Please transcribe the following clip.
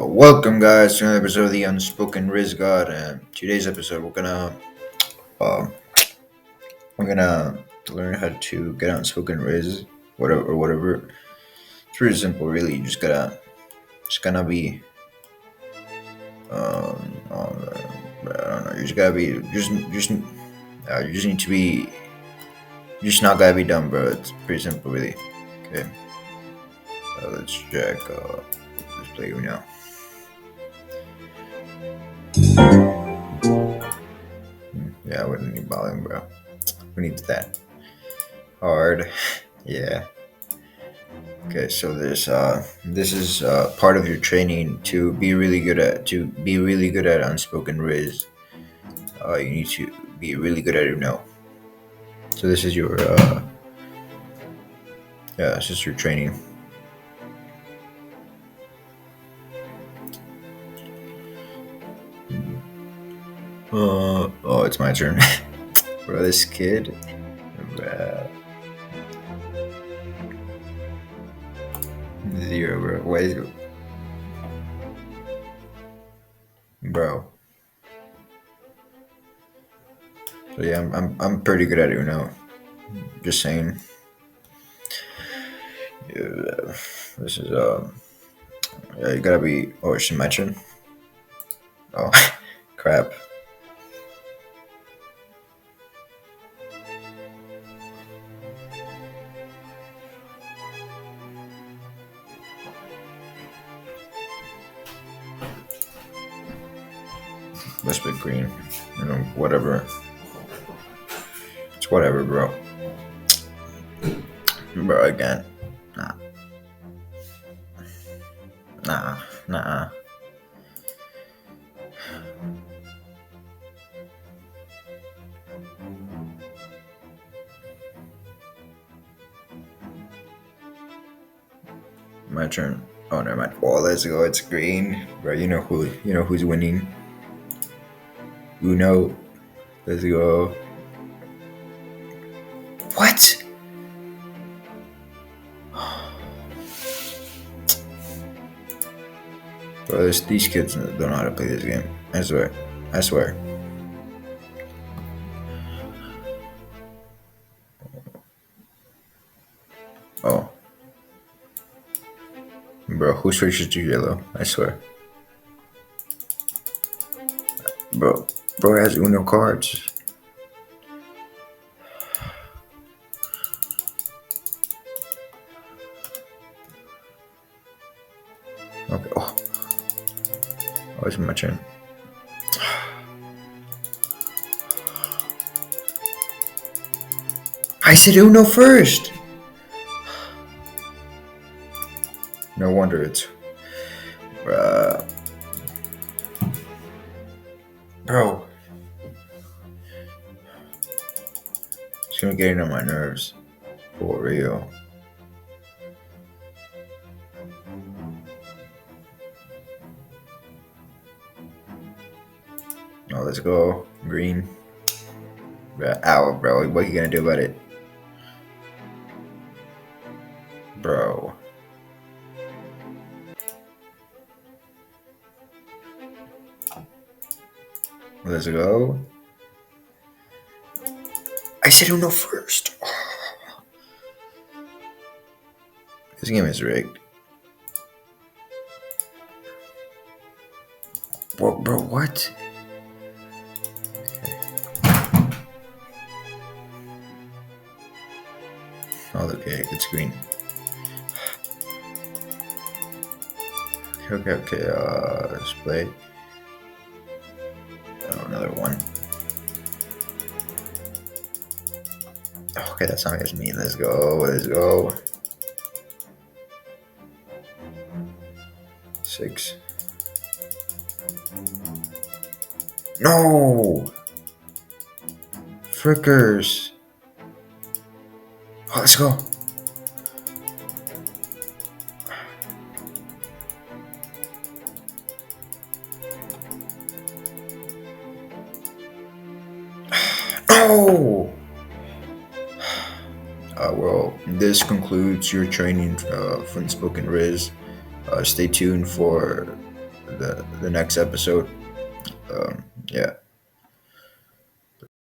Welcome, guys, to another episode of the Unspoken Rizz God. And today's episode, uh, we're gonna learn how to get unspoken Rizz, whatever. It's pretty simple, really. You just gonna be, I don't know. You just gotta be, you just need to be, you just not gotta be dumb, bro. It's pretty simple, really. Okay. Let's check. Let's play now. Yeah, I wouldn't need volume, bro. We need that hard. Yeah. Okay, so this is part of your training to be really good at unspoken Rizz. You need to be really good at it now. So this is your this is your training. Oh, it's my turn, bro. This kid, zero, bro. Wait, bro. So yeah, I'm pretty good at it now. Just saying. Yeah, this is yeah, you gotta be. Oh, it's my turn. Oh, crap. Let's be green. Whatever. It's whatever, bro. Bro, again. Nah. Nah. My turn. Oh, never mind. Oh, let's go. It's green, bro. You know who's winning. Uno. Let's go. What? Bro, these kids don't know how to play this game. I swear. Oh. Bro, who switches to yellow? I swear. Bro has Uno cards. Okay. Oh, it's my turn. I said Uno first. No wonder it's. Bro. It's gonna get on my nerves. For real. Oh, let's go. Green. Ow, bro. What are you gonna do about it? Bro. Let's go. I said Uno first. This game is rigged. Bro, what? Oh, okay, it's green. Okay, let's play. Oh, another one. Okay, that's not as me. Let's go. 6. No! Frickers! Oh, let's go. No! Well, this concludes your training for Unspoken Rizz. Stay tuned for the next episode. Yeah.